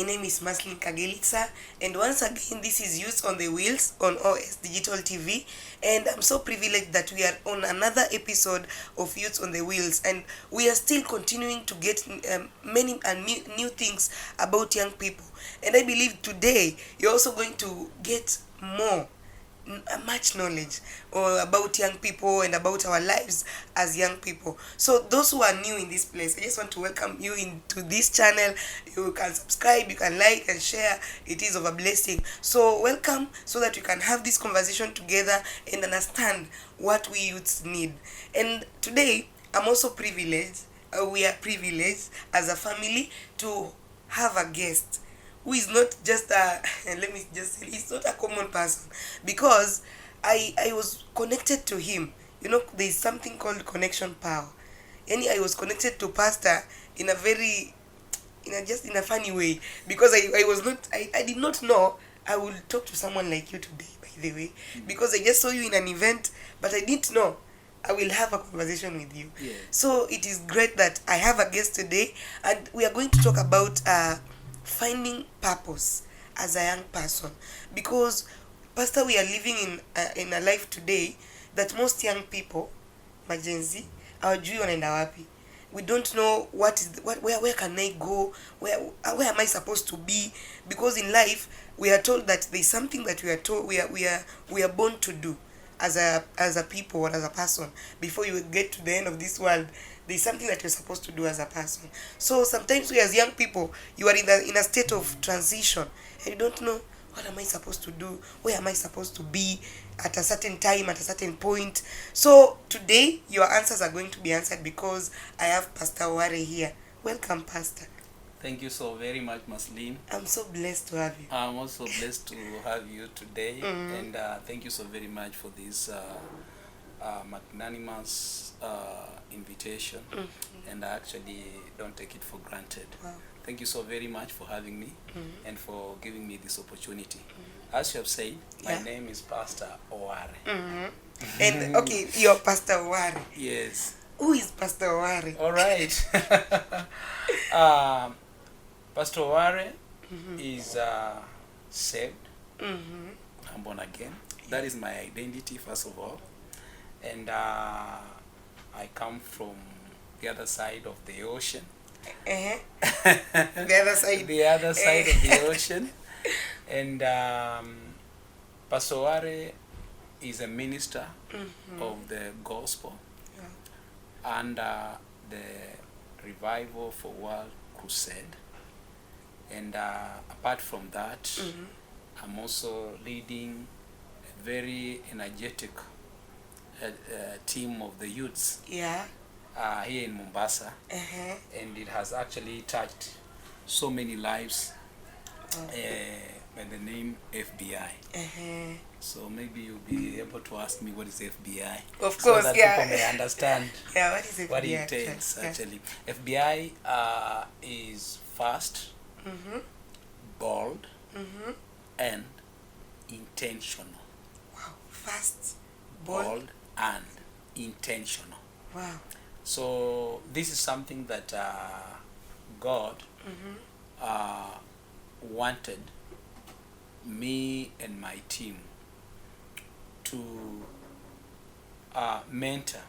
name is Maslin Kagelitsa, and once again, this is Youth on the Wheels on OS Digital TV, and I'm so privileged that we are on another episode of Youth on the Wheels, and we are still continuing to get many and new things about young people, and I believe today you're also going to get much knowledge about young people and about our lives as young people. So those who are new in this place, I just want to welcome you into this channel. You can subscribe, you can like and share. It is of a blessing. So welcome, so that we can have this conversation together and understand what we youths need. And today I'm also privileged, we are privileged as a family to have a guest who is not just a let me just say, he's not a common person, because I was connected to him. You know, there is something called connection power. And I was connected to Pastor in a very, just in a funny way, because I did not know I would talk to someone like you today, by the way, because I just saw you in an event, but I didn't know I will have a conversation with you. Yeah. So it is great that I have a guest today, and we are going to talk about finding purpose as a young person, because Pastor, we are living in a life today that most young people, majenzi, hawajui wanaenda wapi. We don't know where can I go, where am I supposed to be, because in life we are told that there is something that we are born to do as a people or as a person. Before you get to the end of this world, there's something that you're supposed to do as a person. So sometimes we as young people, you are in a state of transition, and you don't know, what am I supposed to do, where am I supposed to be at a certain time, at a certain point. So today your answers are going to be answered, because I have Pastor Oware here. Welcome, Pastor. Thank you so very much, Maslin. I'm so blessed to have you. I'm also blessed to have you today, and thank you so very much for this magnanimous invitation, and I actually don't take it for granted. Wow. Thank you so very much for having me and for giving me this opportunity. As you have said, my name is Pastor Oware. And okay, you're Pastor Oware. Yes. Who is Pastor Oware? All right. Pastor Oware is saved. I'm born again. That is my identity, first of all. And I come from the other side of the ocean. The other side. The other side of the ocean. And Pastor Oware is a minister of the gospel under the Revival for World Crusade. And apart from that, I'm also leading a very energetic team of the youths here in Mombasa. And it has actually touched so many lives by the name FBI. So maybe you'll be able to ask me what is FBI. Of course, so that people may understand what is FBI? What it takes, actually. FBI is fast, bold, and intentional. Wow, fast, bold and intentional. Wow. So this is something that God wanted me and my team to mentor,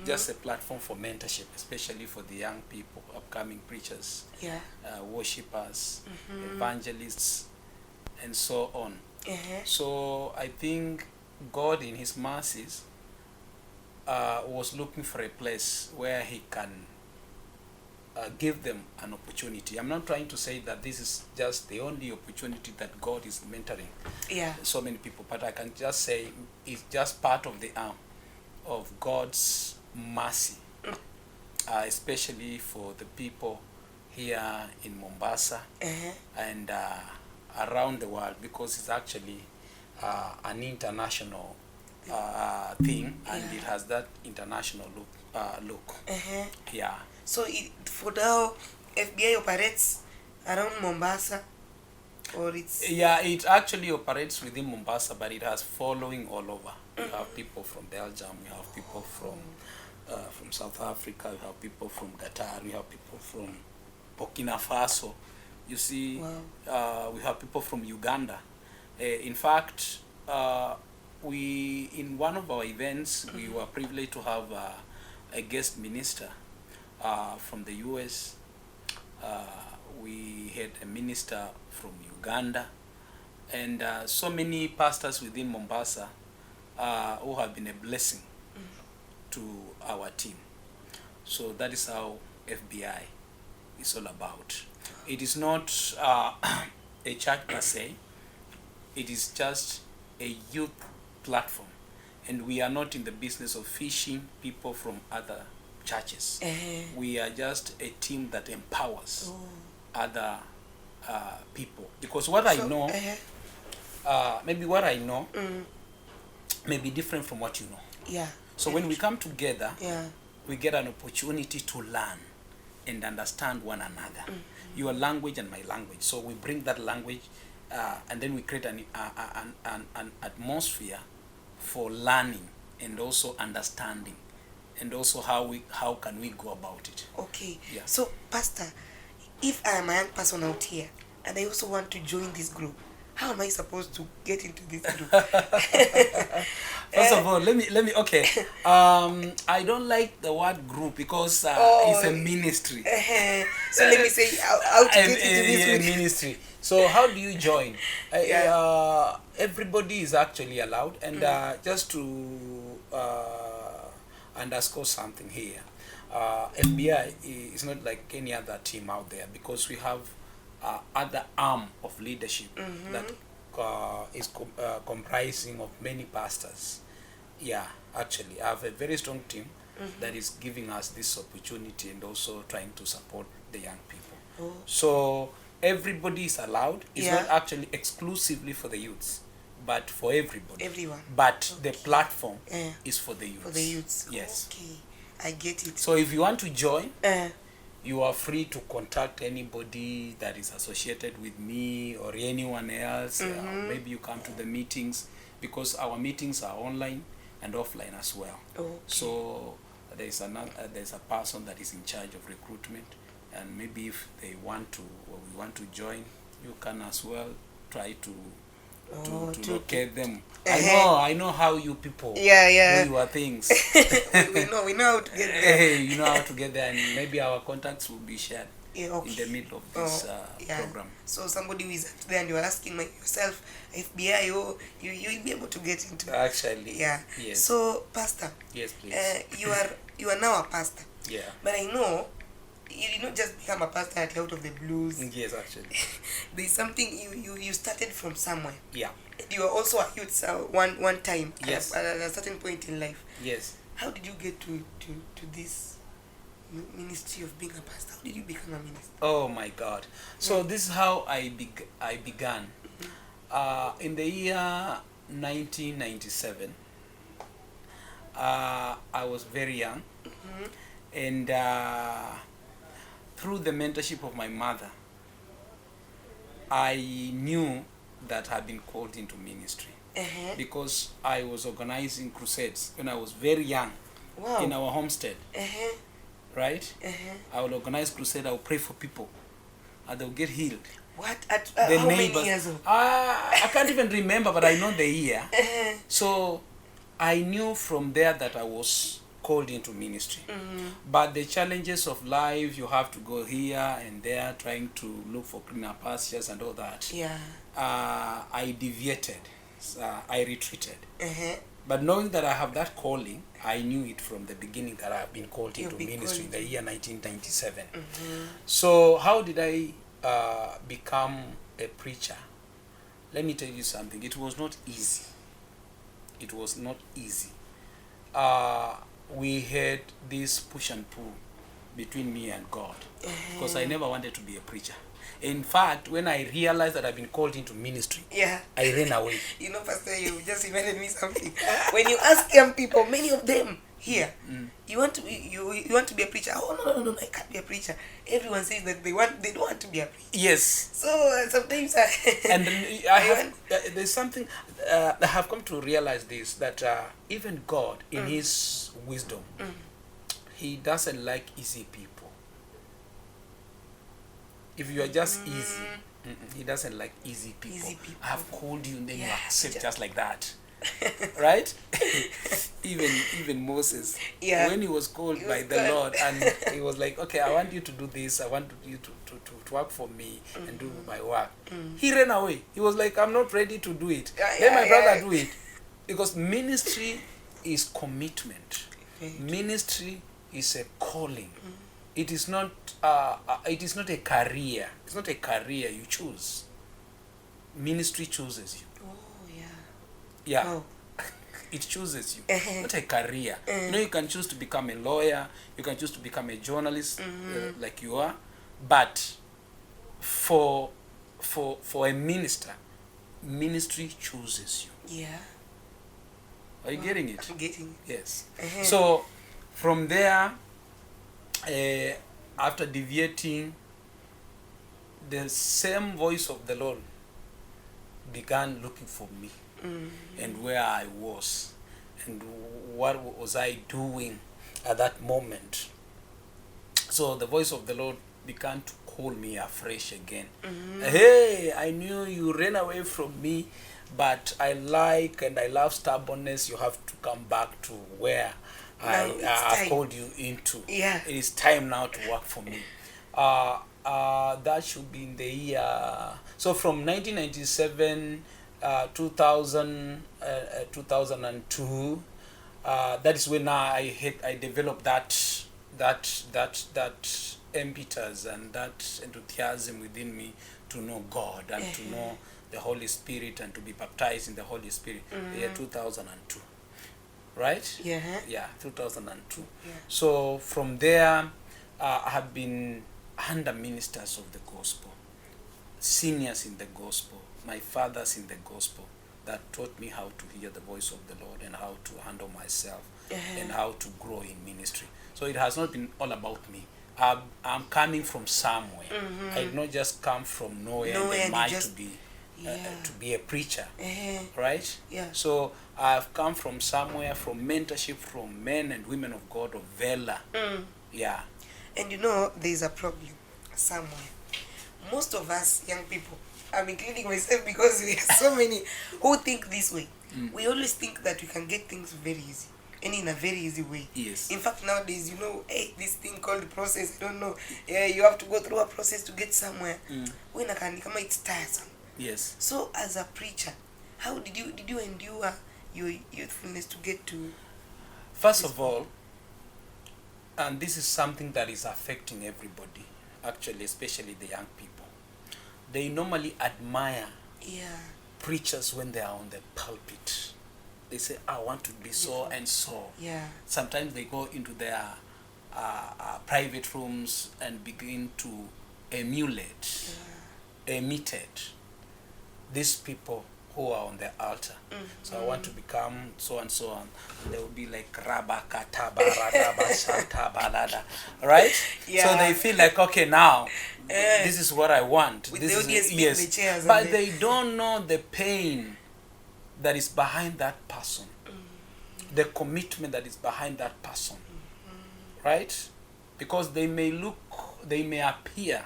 just a platform for mentorship, especially for the young people, upcoming preachers, worshippers, evangelists, and so on. So I think God in his mercies was looking for a place where he can give them an opportunity. I'm not trying to say that this is just the only opportunity that God is mentoring so many people, but I can just say it's just part of the arm of God's mercy, especially for the people here in Mombasa and around the world, because it's actually an international thing, and it has that international look. So for now, FBI operates around Mombasa, or it's... it actually operates within Mombasa, but it has following all over. We have people from Belgium, we have people from South Africa, we have people from Qatar, we have people from Burkina Faso, You see, wow. we have people from Uganda. In fact, we in one of our events, we were privileged to have a guest minister from the US. We had a minister from Uganda, and so many pastors within Mombasa who have been a blessing to our team. So that is how FBI is all about. It is not a church per se. It is just a youth platform, and we are not in the business of fishing people from other churches. We are just a team that empowers other people, because what I know, maybe what I know may be different from what you know. Yeah. So when we come together, yeah, we get an opportunity to learn and understand one another. Your language and my language. So we bring that language, and then we create an atmosphere for learning and also understanding, and also how can we go about it. Okay. Yeah. So, Pastor, if I am a young person out here and I also want to join this group, how am I supposed to get into this group? First of all, let me. Okay. I don't like the word group because it's a ministry. So let me say how to get into this ministry. So how do you join? Everybody is actually allowed, and just to underscore something here, FBI is not like any other team out there, because we have other arm of leadership that is comprising of many pastors. Yeah, actually, I have a very strong team that is giving us this opportunity and also trying to support the young people. So everybody is allowed. It's not actually exclusively for the youths, but for everybody. Everyone. But the platform is for the youths. For the youths. Yes. Okay, I get it. So if you want to join, you are free to contact anybody that is associated with me or anyone else. Maybe you come to the meetings, because our meetings are online and offline as well. Okay. So there's a person that is in charge of recruitment, and maybe if they want to, or we want to join, you can as well try to locate them. I know how you people do your things. we know how to get there. You know how to get there, and maybe our contacts will be shared in the middle of this program. So somebody who is out there and you are asking yourself, FBI, you'll be able to get into. Actually. Yeah. Yes. So, Pastor. Yes, please. You are now a pastor. Yeah. But I know you did not just become a pastor out of the blues. Yes, actually. There's something you started from somewhere. Yeah. You were also a youth one time. Yes. At a certain point in life. Yes. How did you get to this ministry of being a pastor? How did you become a minister? Oh my God. So this is how I began. In the year 1997, I was very young, and through the mentorship of my mother, I knew that I'd been called into ministry, because I was organizing crusades when I was very young. Wow. In our homestead. Right? I will organize crusade. I will pray for people, and they'll get healed. What? How many years old? I can't even remember, but I know the year. So I knew from there that I was called into ministry. But the challenges of life, you have to go here and there trying to look for greener pastures and all that. Yeah. I deviated. I retreated. But knowing that I have that calling, I knew it from the beginning that I have been called into ministry in the year 1997. So how did I become a preacher? Let me tell you something. It was not easy. It was not easy. We had this push and pull between me and God, because I never wanted to be a preacher. In fact, when I realized that I've been called into ministry, I ran away. You know, Pastor, you just reminded me something. When you ask young people, many of them here, you want to be a preacher. Oh no, I can't be a preacher. Everyone says that they don't want to be a preacher. Yes. So sometimes and there's something I have come to realize this, that even God in His wisdom, He doesn't like easy people. If you are just easy, he doesn't like easy people. I have called you and then you accept just like that. Right? even Moses, when he was called by the Lord, and he was like, okay, I want you to do this, I want you to work for me and do my work. He ran away. He was like, I'm not ready to do it. Let my brother do it. Because ministry is commitment. Ministry is a calling. It is not a career. It's not a career you choose. Ministry chooses you. Yeah. Oh. It chooses you. Not a career. You know, you can choose to become a lawyer, you can choose to become a journalist, like you are, but for a minister, ministry chooses you. Yeah. Are you getting it? I'm getting it. Yes. So from there, after deviating, the same voice of the Lord began looking for me. And where I was and what was I doing at that moment. So the voice of the Lord began to call me afresh again. Hey, I knew you ran away from me, but I like and I love stubbornness. You have to come back to where I called you into. Yeah. It is time now to work for me. That should be in the year, so from 1997 2002, that is when I developed that impetus and that enthusiasm within me to know God and to know the Holy Spirit and to be baptized in the Holy Spirit. The year 2002, right? Yeah, 2002. So from there, I have been under ministers of the gospel, seniors in the gospel, my fathers in the gospel, that taught me how to hear the voice of the Lord and how to handle myself and how to grow in ministry. So it has not been all about me. I'm coming from somewhere. I did not just come from nowhere and mind to be a preacher, right? So I've come from somewhere, from mentorship, from men and women of God of valor. Yeah. And you know, there's a problem somewhere. Most of us young people, I'm including myself because we are so many who think this way. We always think that we can get things very easy and in a very easy way. Yes. In fact, nowadays, you know, hey, this thing called process, I don't know. Yeah, you have to go through a process to get somewhere. When it's tiresome. Yes. So as a preacher, how did you endure your youthfulness to get to? First of all, and this is something that is affecting everybody, actually, especially the young people. They normally admire preachers when they are on the pulpit. They say, I want to be so and so. Sometimes they go into their private rooms and begin to imitate these people who are on the altar. So I want to become so and so, and they will be like right? So they feel like, okay, now this is what I want. With this the audience is the chairs, but they don't know the pain that is behind that person, the commitment that is behind that person, right? Because they may appear,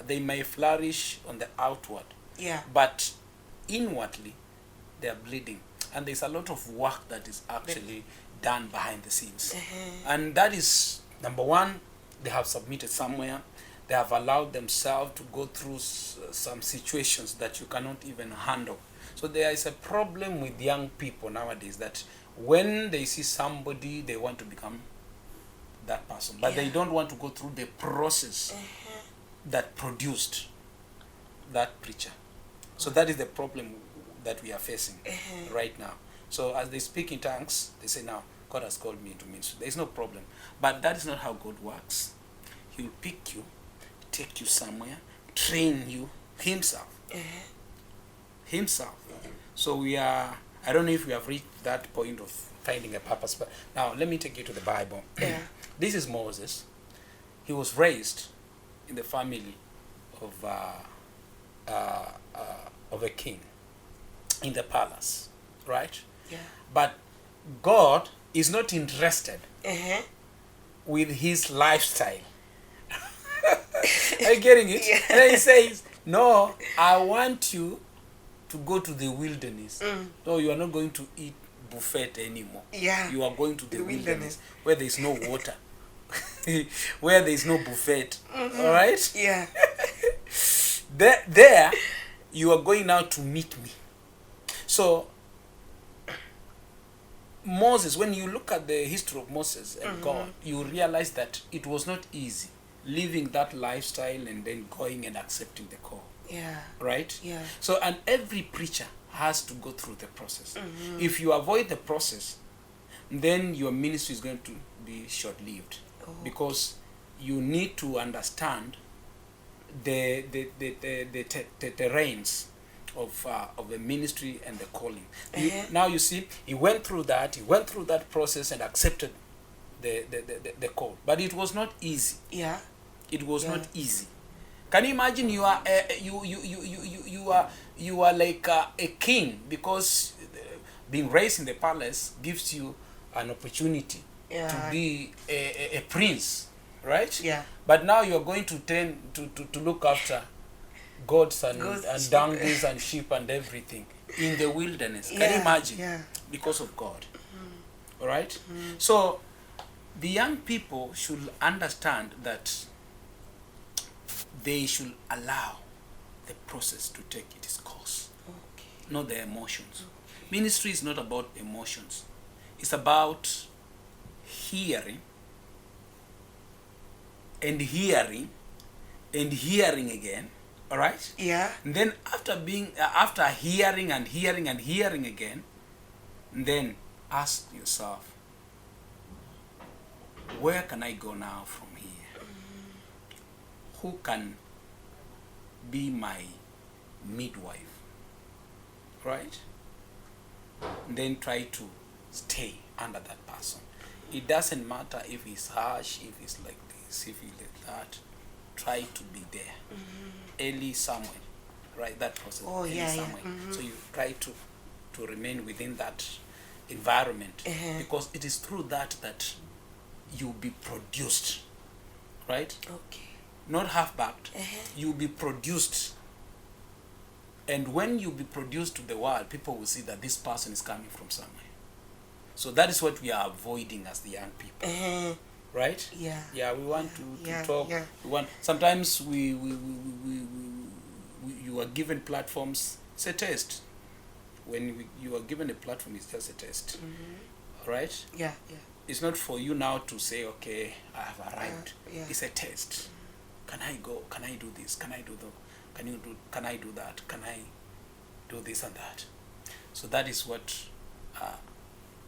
they may flourish on the outward, but inwardly they are bleeding, and there's a lot of work that is actually done behind the scenes. And that is, number one, they have submitted somewhere. They have allowed themselves to go through some situations that you cannot even handle. So there is a problem with young people nowadays that when they see somebody, they want to become that person, but they don't want to go through the process that produced that preacher. So that is the problem that we are facing right now. So as they speak in tongues, they say, now, God has called me into ministry. There is no problem. But that is not how God works. He will pick you, take you somewhere, train you himself. Himself. So we are, I don't know if we have reached that point of finding a purpose, but now let me take you to the Bible. This is Moses. He was raised in the family of a king in the palace, right? But God is not interested with his lifestyle. Are you getting it? Yeah. And then he says, no, I want you to go to the wilderness. No, you are not going to eat buffet anymore. Yeah. You are going to the wilderness where there is no water, where there is no buffet. All right? Yeah. There, you are going now to meet me. So, Moses, when you look at the history of Moses and God, you realize that it was not easy living that lifestyle and then going and accepting the call. Yeah. Right? Yeah. So, and every preacher has to go through the process. If you avoid the process, then your ministry is going to be short-lived. Because you need to understand the terrains of the ministry and the calling. Now you see, he went through that process and accepted the call. But it was not easy. Yeah. It was not easy. Can you imagine you are you are like a king, because being raised in the palace gives you an opportunity to be a prince, right? Yeah. But now you are going to tend to look after goats and donkeys and sheep and everything in the wilderness. Can you imagine? Yeah. Because of God. All right? So the young people should understand that they should allow the process to take its course, not their emotions. Ministry is not about emotions. It's about hearing and hearing and hearing again. All right? Yeah. And then after hearing and hearing and hearing again, then ask yourself, where can I go now from here? Who can be my midwife? Right? And then try to stay under that person. It doesn't matter if he's harsh, if he's like this, if he's like that. Try to be there. Early Samuel, right? That process. Early Samuel. So you try to remain within that environment, because it is through that you'll be produced, right? Okay. Not half-backed. You'll be produced. And when you be produced to the world, people will see that this person is coming from somewhere. So that is what we are avoiding as the young people. Right? Yeah. Yeah, we want to talk. Yeah. We want. Sometimes we you are given platforms. It's a test. When you are given a platform, it's just a test. Right? Yeah. Yeah. It's not for you now to say, okay, I have arrived. Yeah. It's a test. Can I go? Can I do this? Can I do that? Can I do that? Can I do this and that? So that is what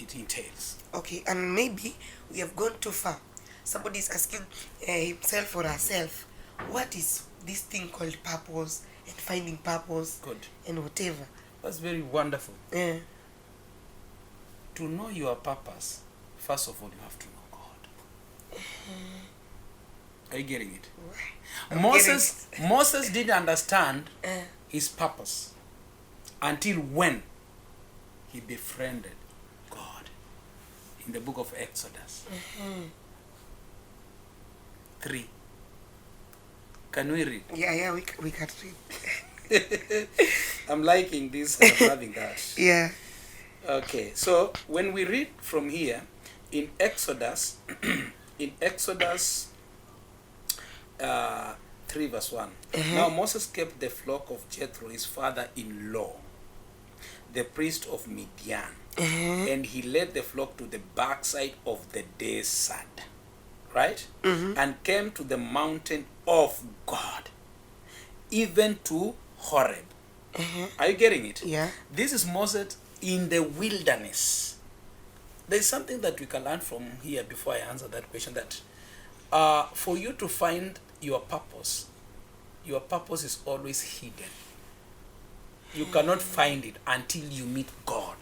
it entails. Okay, and maybe we have gone too far. Somebody is asking himself or herself, what is this thing called purpose and finding purpose? Good. And whatever. That's very wonderful. Yeah. To know your purpose, first of all, you have to know God. Are you getting it? Moses didn't understand his purpose until when he befriended God in the book of Exodus 3. Can we read? Yeah, we can read. I'm liking this and I'm loving that. Yeah. Okay, so when we read from here in Exodus, 3 verse 1. Now Moses kept the flock of Jethro, his father-in-law, the priest of Midian, and he led the flock to the backside of the desert, right? And came to the mountain of God, even to Horeb. Are you getting it? Yeah. This is Moses in the wilderness. There's something that we can learn from here before I answer that question, that for you to find your purpose is always hidden. You cannot find it until you meet God.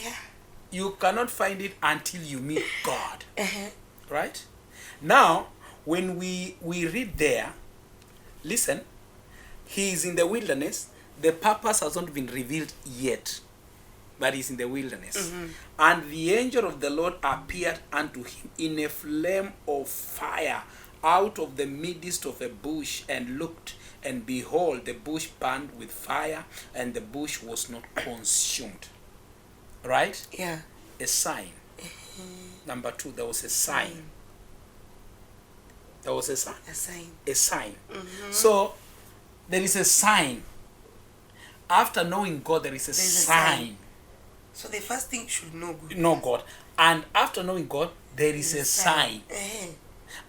Yeah. You cannot find it until you meet God. Right? Now, when we read there, listen, he is in the wilderness. The purpose has not been revealed yet, but he's in the wilderness. And the angel of the Lord appeared unto him in a flame of fire out of the midst of a bush and looked, and behold, the bush burned with fire, and the bush was not consumed. Right? Yeah. A sign. Number 2, there was a sign. There was a sign. A sign. A sign. So there is a sign. After knowing God, there is a sign. So the first thing you should know God. Know God. And after knowing God, there is a sign.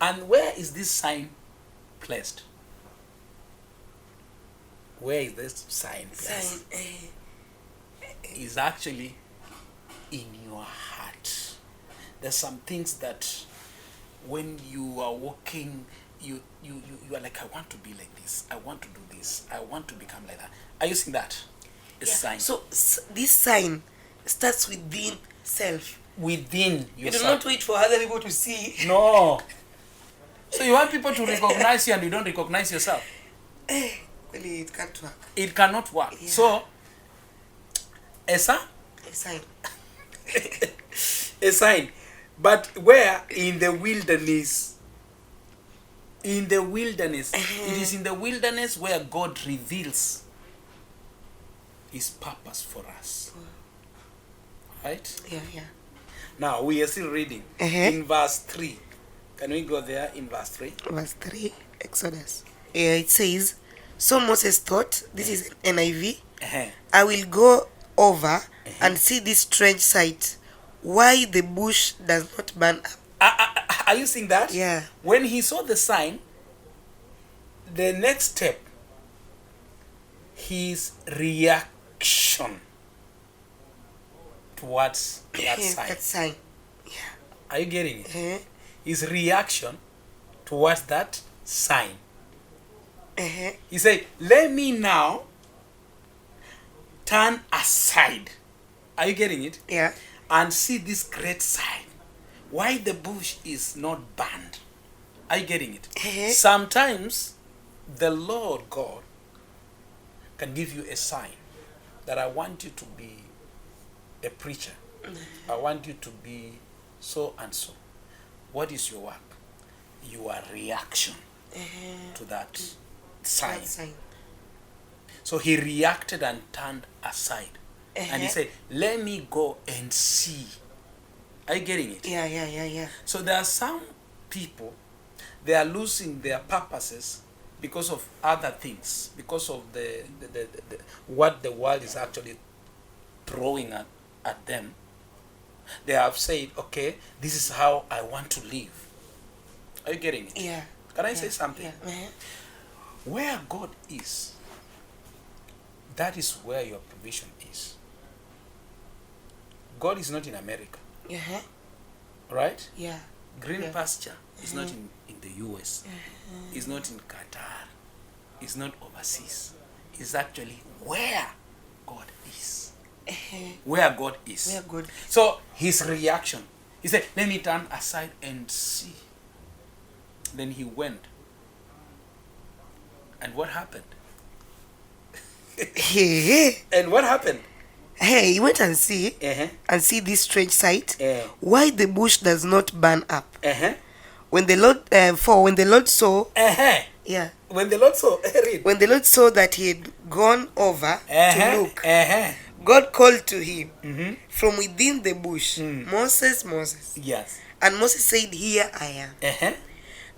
And where is this sign placed? Where is this sign placed? Is actually in your heart. There's some things that when you are walking, you are like, I want to be like this. I want to do this. I want to become like that. Are you seeing that? A sign. So this sign starts within self. Within yourself. You do not wait for other people to see. No. So you want people to recognize you and you don't recognize yourself. Really, it can't work. It cannot work. Yeah. So, a sign? A sign. A sign. But where? In the wilderness. In the wilderness. It is in the wilderness where God reveals His purpose for us. Right? Yeah. Now, we are still reading. In verse 3. Can we go there in verse 3? Verse 3, Exodus. Yeah, it says, so Moses thought, this is NIV, I will go over and see this strange sight, why the bush does not burn up. Are you seeing that? Yeah. When he saw the sign, the next step, his reaction towards that sign. That sign. Yeah. Are you getting it? His reaction towards that sign. He said, let me now turn aside. Are you getting it? Yeah. And see this great sign. Why the bush is not burned. Are you getting it? Sometimes the Lord God can give you a sign that I want you to be a preacher. I want you to be so and so. What is your work? Your reaction to that sign. So he reacted and turned aside. And he said, let me go and see. Are you getting it? Yeah. So there are some people, they are losing their purposes because of other things, because of the what the world is actually throwing at them. They have said, okay, this is how I want to live. Are you getting it? Yeah. Can I say something? Yeah. Where God is, that is where your provision is. God is not in America. Right? Yeah. Green pasture is not in the US. It's not in Qatar. It's not overseas. It's actually where God is. Where God is. Where God is. So his reaction, he said, let me turn aside and see. Then he went. And what happened? And what happened? He went and see this strange sight, why the bush does not burn up. When the Lord saw, when the Lord saw, when the Lord saw that he had gone over to look, God called to him from within the bush, Moses, Moses. Yes. And Moses said, here I am.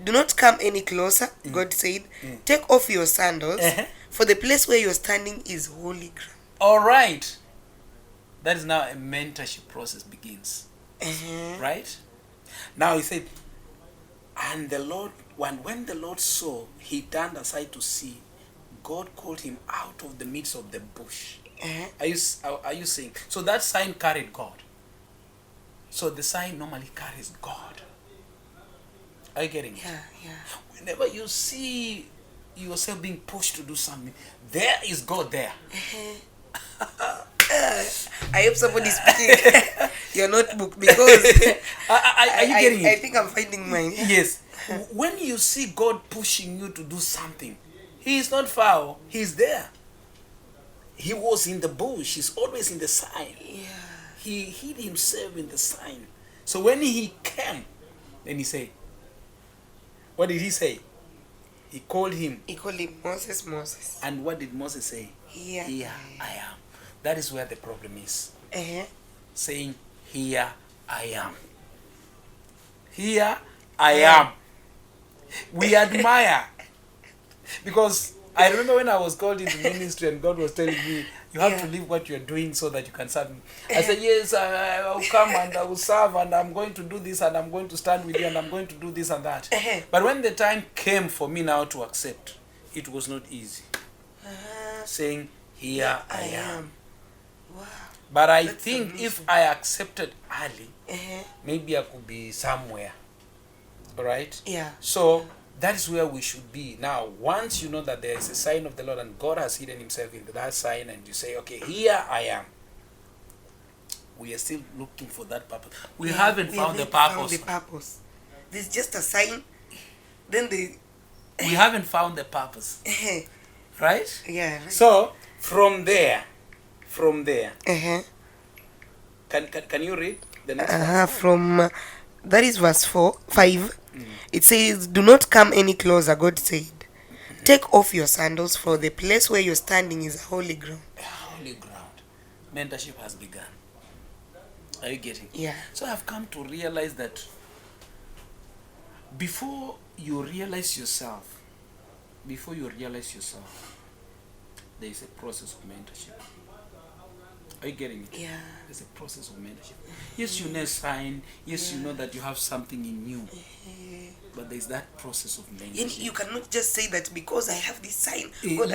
Do not come any closer, God said. Take off your sandals, for the place where you're standing is holy ground. All right. That is now a mentorship process begins. Right? Now he said, and the Lord, when the Lord saw, he turned aside to see. God called him out of the midst of the bush. Are you seeing? So that sign carried God. So the sign normally carries God. Are you getting it? Yeah. Whenever you see yourself being pushed to do something, there is God there. I hope somebody's speaking your notebook, because are you getting it? I think I'm finding mine. Yes. When you see God pushing you to do something, He is not far. He's there. He was in the bush. He's always in the sign. Yeah. He hid himself in the sign. So when he came, then he said, What did he say? He called him. He called him Moses, Moses. And what did Moses say? Here I am. That is where the problem is. Saying, here I am. Here I am. We admire. Because I remember when I was called into ministry and God was telling me, you have to leave what you're doing so that you can serve me. I said, yes, I will come and I will serve and I'm going to do this and I'm going to stand with you and I'm going to do this and that. But when the time came for me now to accept, it was not easy. Saying, here I am. Wow. But I think amazing. If I accepted early, maybe I could be somewhere. Alright? Yeah. So that is where we should be. Now, once you know that there is a sign of the Lord and God has hidden himself in that sign and you say, okay, here I am. We are still looking for that purpose. We haven't found the purpose. There's just a sign. Then we haven't found the purpose. Right? Yeah. Right. So, from there. Can you read the next one? From that is verse 5. It says, do not come any closer, God said. Take off your sandals, for the place where you're standing is a holy ground. A holy ground. Mentorship has begun. Are you getting? Yeah. So I've come to realize that before you realize yourself, there is a process of mentorship. Are you getting it? Yeah. There's a process of mentorship. Yes, you know a sign. Yes, you know that you have something in you. But there's that process of mentorship. You cannot just say that because I have this sign, God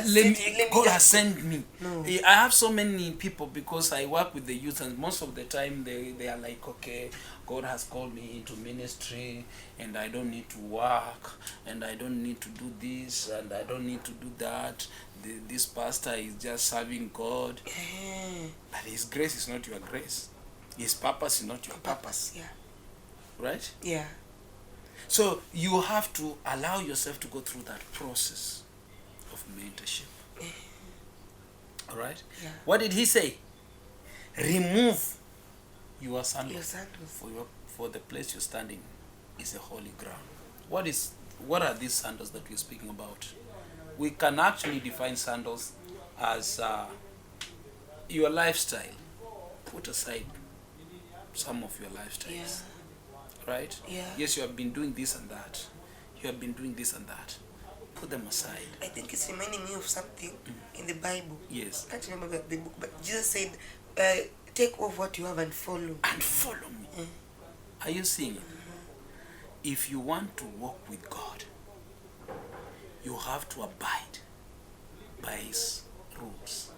has sent me. No. I have so many people because I work with the youth and most of the time they are like, okay, God has called me into ministry and I don't need to work and I don't need to do this and I don't need to do that. This pastor is just serving God. But his grace is not your grace. His purpose is not your purpose. Yeah. Right? Yeah. So you have to allow yourself to go through that process of mentorship. All right? Yeah. What did he say? Remove your sandals. For the place you're standing is a holy ground. What are these sandals that we're speaking about? We can actually define sandals as your lifestyle. Put aside some of your lifestyles. Yeah. Right? Yeah. Yes, you have been doing this and that. You have been doing this and that. Put them aside. I think it's reminding me of something in the Bible. Yes. I can't remember the book, but Jesus said, take off what you have and follow. And follow me. Are you seeing it? If you want to walk with God, you have to abide by his rules.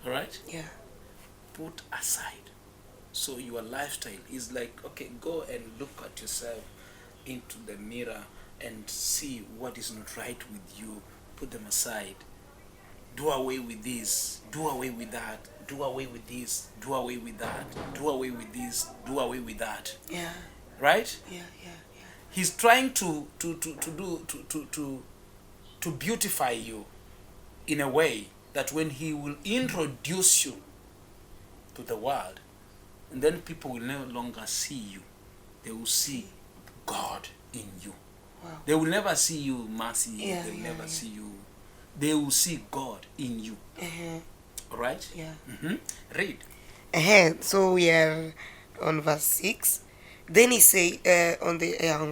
Alright? Yeah. Put aside. So your lifestyle is like, okay, go and look at yourself into the mirror and see what is not right with you. Put them aside. Do away with this. Do away with that. Do away with this. Do away with that. Do away with this. Do away with that. Yeah. Right? Yeah. He's trying to beautify you in a way that when he will introduce you to the world, and then people will no longer see you. They will see God in you. Wow. They will never see you mercy. They will never see you. They will see God in you. Alright? Yeah. Read. So we are on verse 6. Then he said, on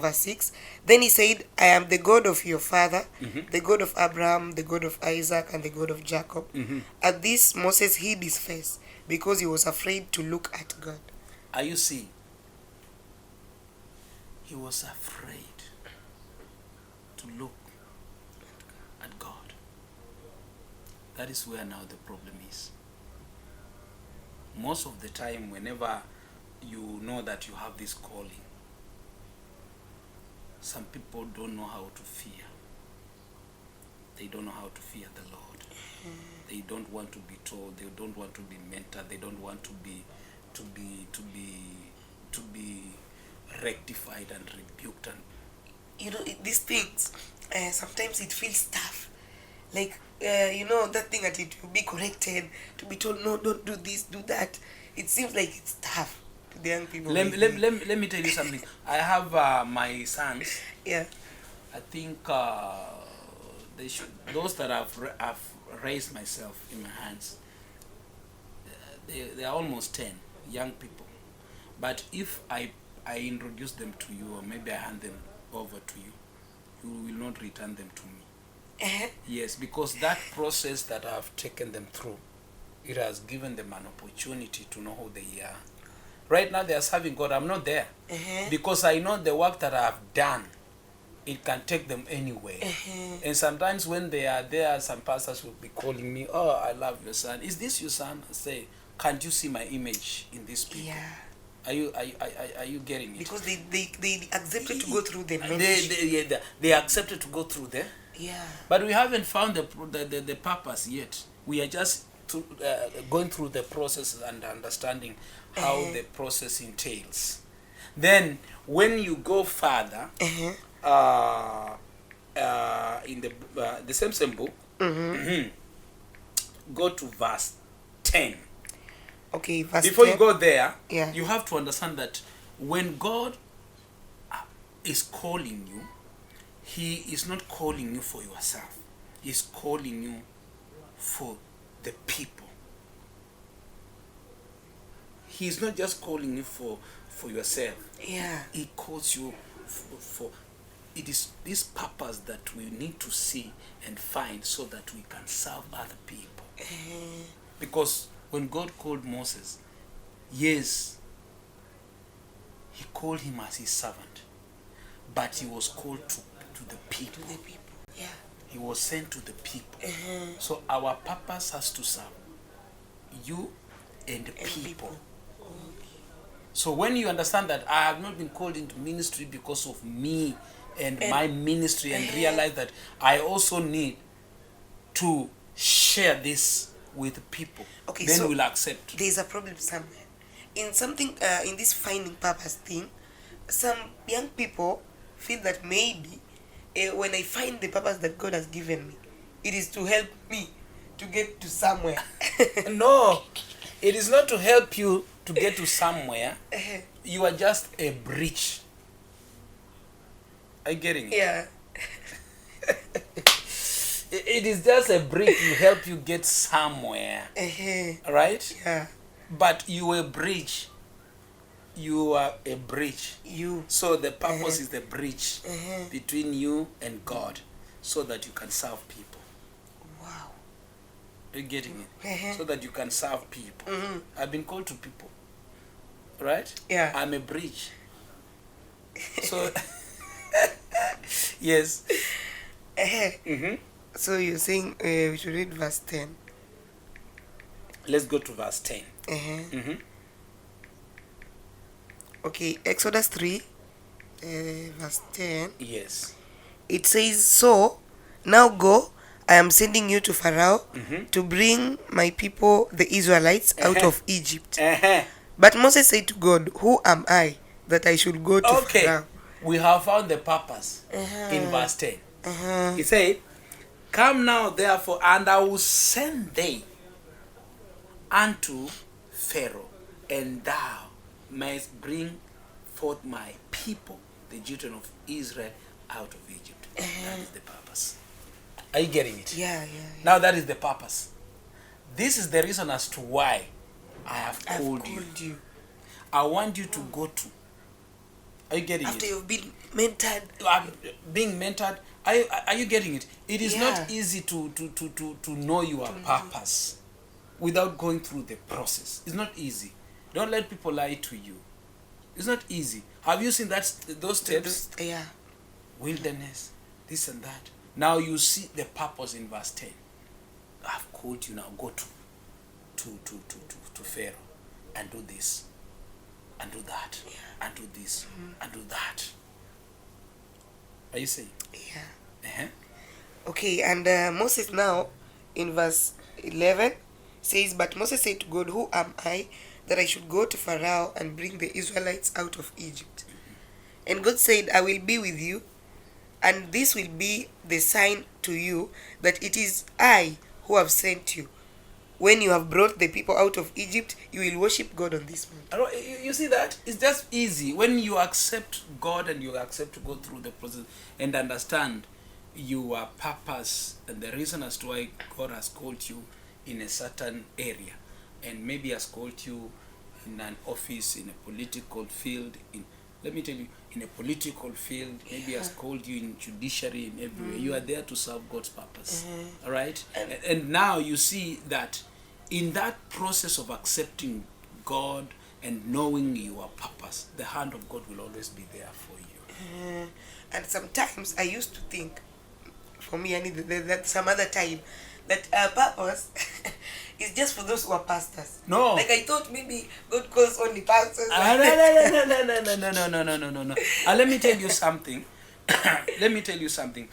verse 6, then he said, I am the God of your father, the God of Abraham, the God of Isaac, and the God of Jacob. At this, Moses hid his face because he was afraid to look at God. Are you seeing? He was afraid to look at God. That is where now the problem is. Most of the time, whenever you know that you have this calling, some people don't know how to fear. They don't know how to fear the Lord. They don't want to be told. They don't want to be mentored. They don't want to be rectified and rebuked. And you know, these things sometimes it feels tough. Like that thing that it will be corrected, to be told no, don't do this, do that. It seems like it's tough. the young people. Let me tell you something. I have my sons. Yeah. I think they should. Those that I've raised myself in my hands. They are almost 10 young people. But if I introduce them to you, or maybe I hand them over to you, you will not return them to me. Yes, because that process that I have taken them through, it has given them an opportunity to know who they are. Right now they are serving God. I'm not there. Because I know the work that I have done, it can take them anywhere. And sometimes when they are there, some pastors will be calling me, oh, I love your son. Is this your son? I say, can't you see my image in this people? Yeah. Are you getting it? Because they accepted to go through the mentorship. They accepted to go through there. Yeah. But we haven't found the purpose yet. We are just going through the process and understanding how the process entails. Then when you go further, in the same book, go to verse 10. Okay, verse Before 10. you go there, Yeah. you have to understand that when God is calling you, He is not calling you for yourself. He's calling you for the people. He's not just calling you for yourself. Yeah. He calls you for it is this purpose that we need to see and find so that we can serve other people. Because when God called Moses, yes, He called him as his servant, but he was called to the people. To the people. Yeah. He was sent to the people. So our purpose has to serve you and the people. So when you understand that I have not been called into ministry because of me and my ministry, and realize that I also need to share this with people, okay, then so we'll accept. There's a problem somewhere. In something, in this finding purpose thing, some young people feel that maybe when I find the purpose that God has given me, it is to help me to get to somewhere. No, it is not to help you to get to somewhere. You are just a bridge. Are you getting it? Yeah. It is just a bridge to help you get somewhere. Right? Yeah. But you are a bridge. You are a bridge. You. So the purpose is the bridge between you and God, so that you can serve people. Wow. Are you getting it? So that you can serve people. I've been called to people. Right? Yeah. I'm a bridge. So yes. So you're saying we should read verse 10. Let's go to verse 10. Okay, Exodus 3, verse 10. Yes. It says, so now go, I am sending you to Pharaoh to bring my people, the Israelites, out of Egypt. But Moses said to God, who am I that I should go to Pharaoh? We have found the purpose in verse 10. He said, come now therefore, and I will send thee unto Pharaoh, and thou mayest bring forth my people, the children of Israel, out of Egypt. That is the purpose. Are you getting it? Yeah. Now that is the purpose. This is the reason as to why I have called you. I want you to go to. Are you getting After it? you've been mentored. Being mentored. Are you getting it? It is not easy to know your purpose without going through the process. It's not easy. Don't let people lie to you. It's not easy. Have you seen those steps? Yeah. Wilderness, this and that. Now you see the purpose in verse 10. I've called you now. Go to Pharaoh and do this and do that and do this and do that. Are you saying? Yeah. Okay, and Moses now in verse 11 says, but Moses said to God, who am I that I should go to Pharaoh and bring the Israelites out of Egypt? And God said, I will be with you, and this will be the sign to you that it is I who have sent you. when you have brought the people out of Egypt, you will worship God on this mountain. You see that? It's just easy. When you accept God and you accept to go through the process and understand your purpose and the reason as to why God has called you in a certain area, and maybe has called you in an office, in a political field, let me tell you, in a political field, maybe has called you in judiciary, in everywhere. You are there to serve God's purpose. All right? And now you see that in that process of accepting God and knowing your purpose, the hand of God will always be there for you. And sometimes I used to think, for me, I need that some other time, that purpose is just for those who are pastors. No. Like I thought maybe God calls only pastors. No. Let me tell you something.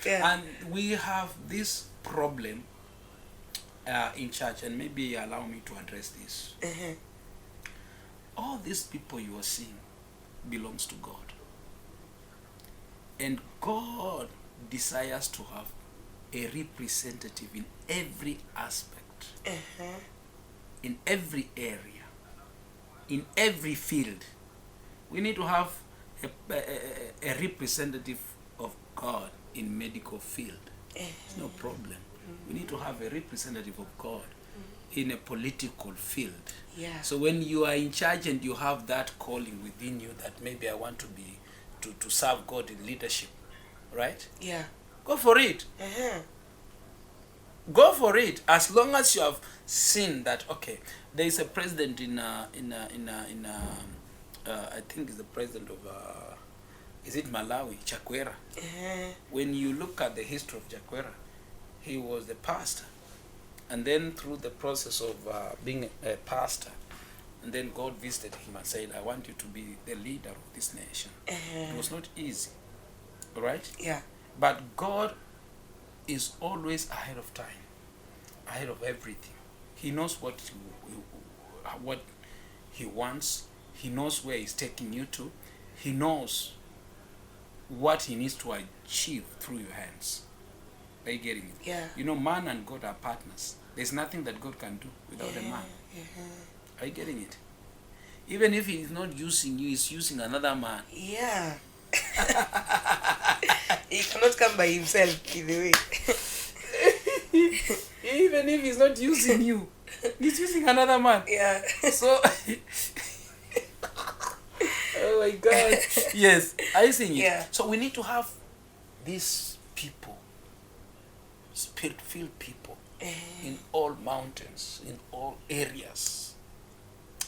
Yeah. And we have this problem in church, and maybe allow me to address this. All these people you are seeing belongs to God. And God desires to have a representative in every aspect, in every area, in every field. We need to have a representative of God in medical field. It's no problem. We need to have a representative of God in a political field. Yeah. So when you are in charge and you have that calling within you that maybe I want to be to serve God in leadership, right? Yeah. Go for it. Go for it. As long as you have seen that, okay, there is a president I think is the president of is it Malawi, Chakwera. When you look at the history of Chakwera, he was the pastor, and then through the process of being a pastor, and then God visited him and said, I want you to be the leader of this nation. It was not easy, right? Yeah. But God is always ahead of time, ahead of everything. He knows what he wants. He knows where he's taking you to. He knows what he needs to achieve through your hands. Are you getting it? Yeah. You know, man and God are partners. There's nothing that God can do without a man. Are you getting it? Even if he is not using you, he's using another man. Yeah. He cannot come by himself either way. Even if he's not using you, he's using another man. Yeah. So, oh my God. Yes, are you seeing it? Yeah. So we need to have these people, spirit-filled people, in all mountains, in all areas,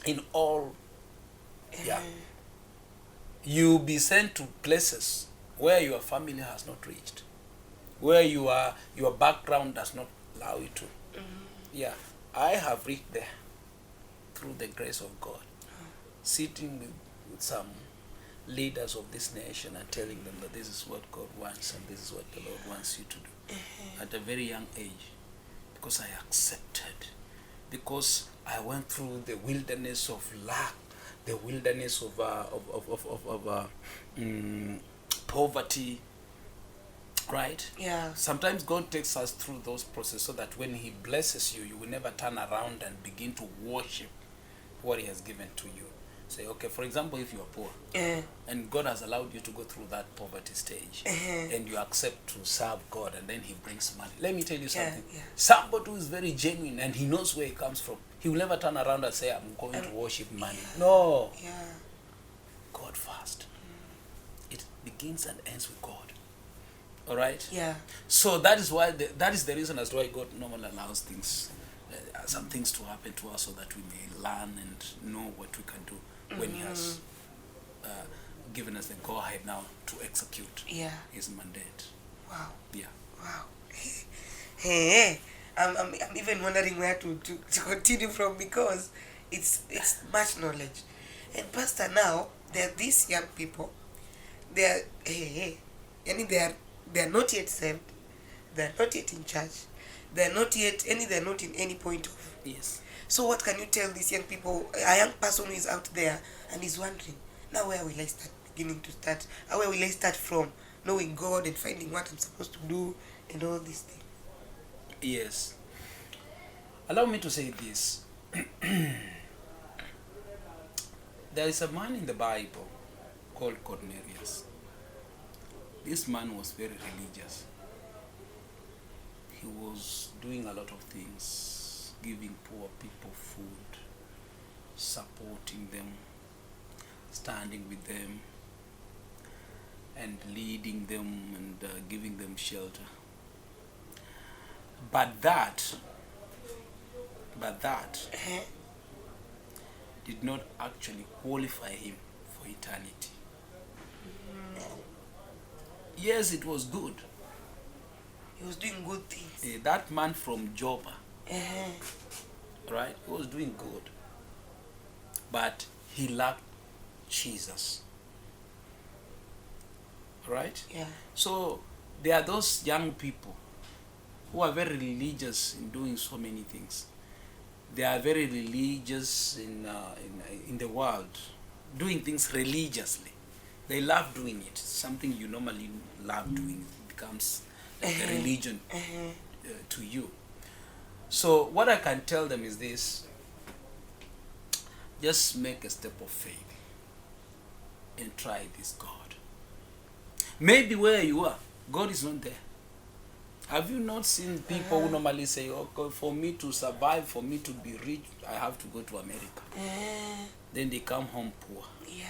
in all, yeah. You be sent to places where your family has not reached, where your background does not allow you to. Yeah, I have reached there through the grace of God, sitting with some leaders of this nation and telling them that this is what God wants and this is what the Lord wants you to do at a very young age, because I accepted, because I went through the wilderness of lack, the wilderness of poverty, right? Yeah. Sometimes God takes us through those processes so that when he blesses you, you will never turn around and begin to worship what he has given to you. Say, okay, for example, if you are poor and God has allowed you to go through that poverty stage and you accept to serve God, and then he brings money. Let me tell you something. Somebody who is very genuine and he knows where he comes from, he will never turn around and say, I'm going to worship money. No. God first. It begins and ends with God. All right? Yeah. So that is why that is the reason as to why God normally allows things, some things to happen to us, so that we may learn and know what we can do when he has given us the go-ahead now to execute his mandate. Wow. Yeah. Wow. Hey, I'm even wondering where to continue from, because it's much knowledge. And Pastor, now there are these young people. They are not yet saved. They are not yet in church. They are not yet they're not in any point of. Yes. So what can you tell these young people, a young person who is out there and is wondering, now where will I start, where will I start from, knowing God and finding what I'm supposed to do and all these things? Yes. Allow me to say this. There is a man in the Bible called Cornelius. This man was very religious. He was doing a lot of things, giving poor people food, supporting them, standing with them, and leading them and giving them shelter. But that did not actually qualify him for eternity. Yes, it was good. He was doing good things. That man from Joppa, right? He was doing good. But he lacked Jesus. Right? Yeah. So there are those young people who are very religious in doing so many things. They are very religious in the world, doing things religiously. They love doing it. Something you normally love doing becomes like a religion to you. So what I can tell them is this: just make a step of faith and try this God. Maybe where you are, God is not there. Have you not seen people who normally say, okay, for me to survive, for me to be rich, I have to go to America. Then they come home poor. Yeah.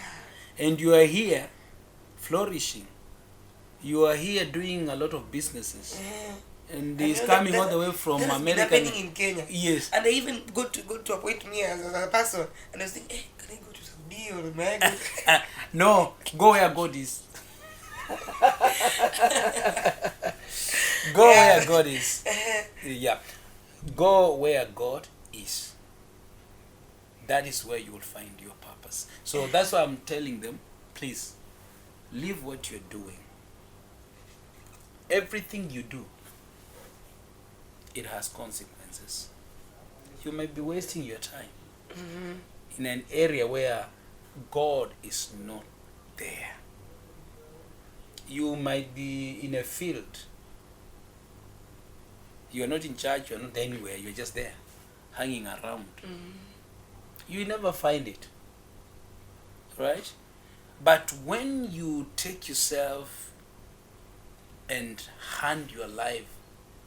And you are here flourishing. You are here doing a lot of businesses. And he's coming all the way from America. That's been happening in Kenya. Yes. And I even go to appoint me as a person. And I was thinking, hey, can I go to Saudi or America? No, go where God is. Go where God is. Yeah. Go where God is. That is where you will find your purpose. So that's why I'm telling them, please, leave what you're doing. Everything you do, it has consequences. You might be wasting your time in an area where God is not there. You might be in a field. You're not in church, you're not anywhere, you're just there, hanging around. You never find it. Right? But when you take yourself and hand your life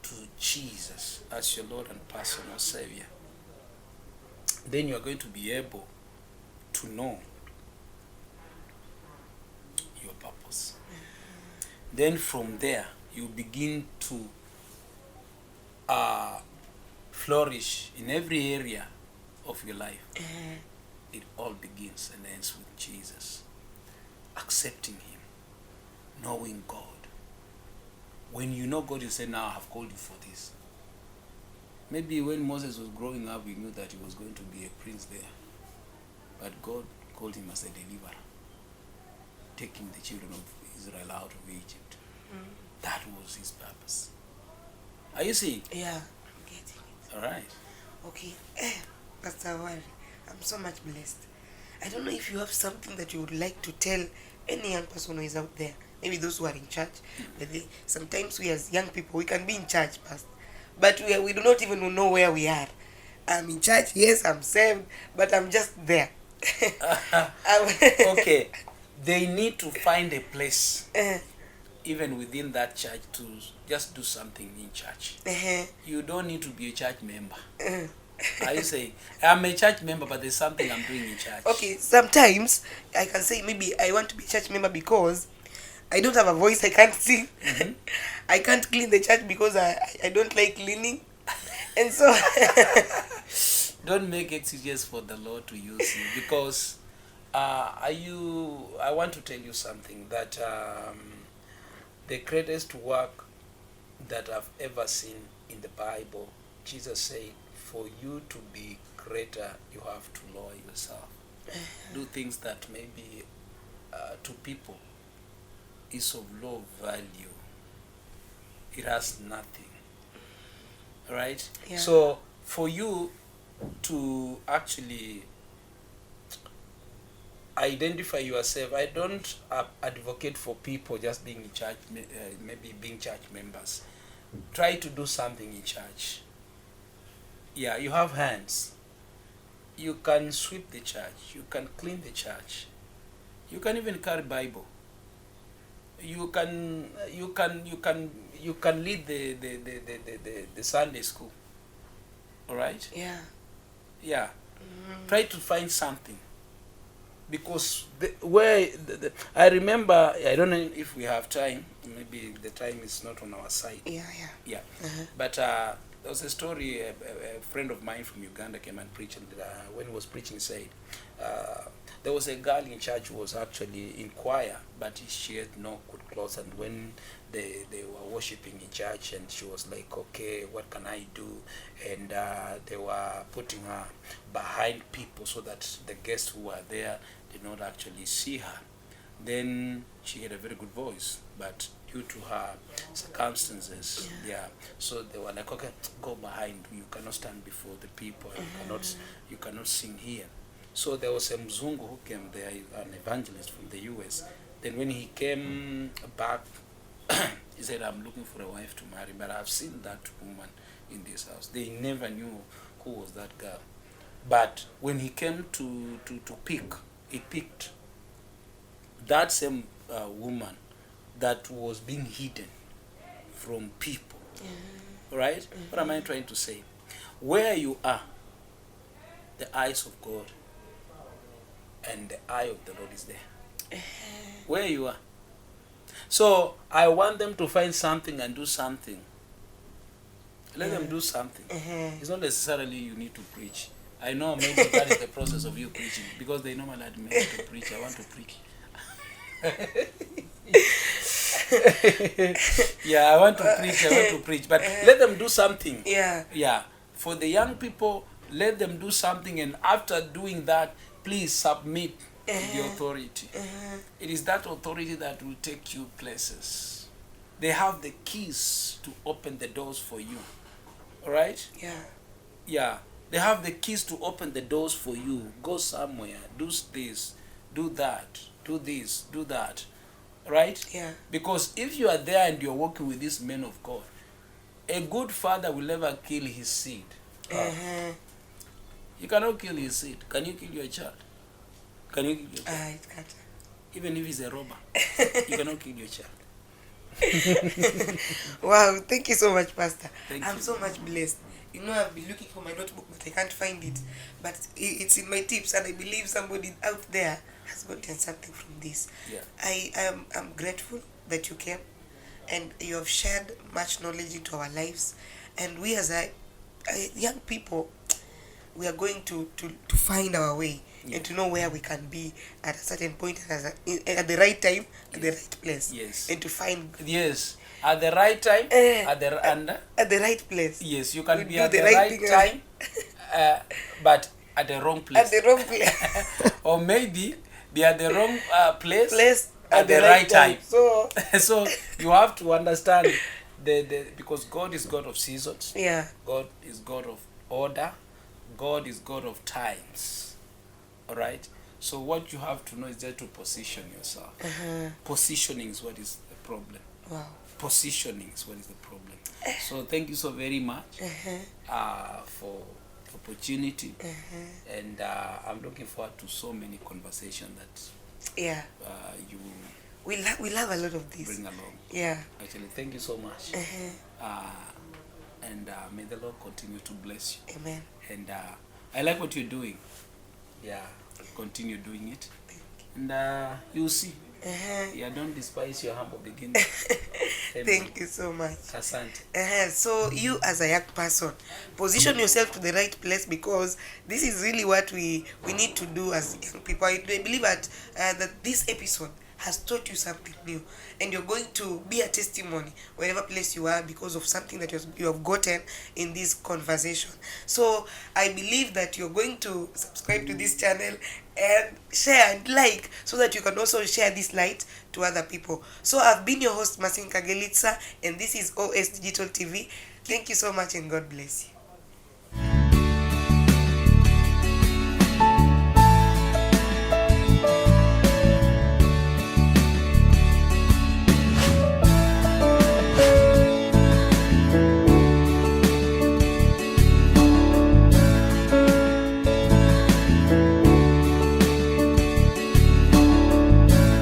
to Jesus as your Lord and personal Savior, then you are going to be able to know your purpose. Then from there, you begin to flourish in every area of your life. It all begins and ends with Jesus. Accepting Him, knowing God. When you know God, you say, now I have called you for this. Maybe when Moses was growing up, he knew that he was going to be a prince there. But God called him as a deliverer, taking the children of Israel out of Egypt. That was his purpose. Are you seeing? Yeah, I'm getting it. All right. Okay. Pst.Oware, I'm so much blessed. I don't know if you have something that you would like to tell any young person who is out there. Maybe those who are in church. Sometimes we as young people, we can be in church, Pastor, but we do not even know where we are. I'm in church, yes, I'm saved, but I'm just there. Okay. They need to find a place, even within that church, to just do something in church. You don't need to be a church member. Are you saying, I'm a church member, but there's something I'm doing in church? Okay, sometimes I can say maybe I want to be a church member because I don't have a voice, I can't sing. I can't clean the church because I don't like cleaning. And so don't make excuses for the Lord to use you, because I want to tell you something, that the greatest work that I've ever seen in the Bible, Jesus said, for you to be greater, you have to lower yourself. Do things that maybe to people is of low value. It has nothing. Right? Yeah. So for you to actually identify yourself, I don't advocate for people just being in church, maybe being church members. Try to do something in church. Yeah, you have hands. You can sweep the church. You can clean the church. You can even carry Bible. You can lead the Sunday school. All right? Yeah. Yeah. Mm-hmm. Try to find something. Because I remember, I don't know if we have time, maybe the time is not on our side. Yeah. But there was a story, a friend of mine from Uganda came and preached, and when he was preaching, he said, there was a girl in church who was actually in choir, but she had no good clothes, and when they were worshiping in church, and she was like, okay, what can I do? And they were putting her behind people so that the guests who were there did not actually see her. Then she had a very good voice, but due to her circumstances, so they were like, okay, go behind, you cannot stand before the people, you cannot sing here. So there was a Mzungu who came there, an evangelist from the US. Then when he came back, he said, I'm looking for a wife to marry, but I've seen that woman in this house. They never knew who was that girl. But when he came to pick, he picked that same woman that was being hidden from people. Right? What am I trying to say? Where you are, the eyes of God and the eye of the Lord is there. Where you are. So I want them to find something and do something. Let them do something. It's not necessarily you need to preach. I know maybe that is the process of you preaching, because they normally admit to preach. I want to preach. I want to preach. But let them do something. Yeah. For the young people, let them do something, and after doing that, please submit to the authority. It is that authority that will take you places. They have the keys to open the doors for you. Alright? Yeah. They have the keys to open the doors for you. Go somewhere, do this, do that, do this, do that. Right? Because if you are there and you're working with these men of God, a good father will never kill his seed. You cannot kill his seed. Can you kill your child? Can you kill your child? It can't. Even if he's a robber, you cannot kill your child. Wow, thank you so much, Pastor. I'm so much blessed. You know, I've been looking for my notebook, but I can't find it. But it's in my tips, and I believe somebody out there has gotten something from this. I'm grateful that you came, and you have shared much knowledge into our lives. And we as young people, we are going to find our way and to know where we can be at a certain point, at the right time, at the right place, and to find at the right time, at the right place. Yes, you can be at the right time, but at the wrong place. At the wrong place. Or maybe be at the wrong place at the right time. So you have to understand because God is God of seasons. God is God of order. God is God of times. Alright? So what you have to know is just to position yourself. Positioning is what is the problem. Wow. Positioning is what is the problem. So thank you so very much for the opportunity. And I'm looking forward to so many conversations that we love a lot of this. Bring along. Actually, thank you so much. And may the Lord continue to bless you. Amen. And I like what you're doing. Continue doing it. And you'll see. Don't despise your humble beginning. Thank you so much. Asante. So you as a young person, position yourself to the right place, because this is really what we need to do as young people. I believe that this episode has taught you something new, and you're going to be a testimony wherever place you are because of something that you have gotten in this conversation. So I believe that you're going to subscribe to this channel and share and like, so that you can also share this light to other people. So I've been your host, Masin Kagelitsa, and this is OS Digital TV. Thank you so much, and God bless you.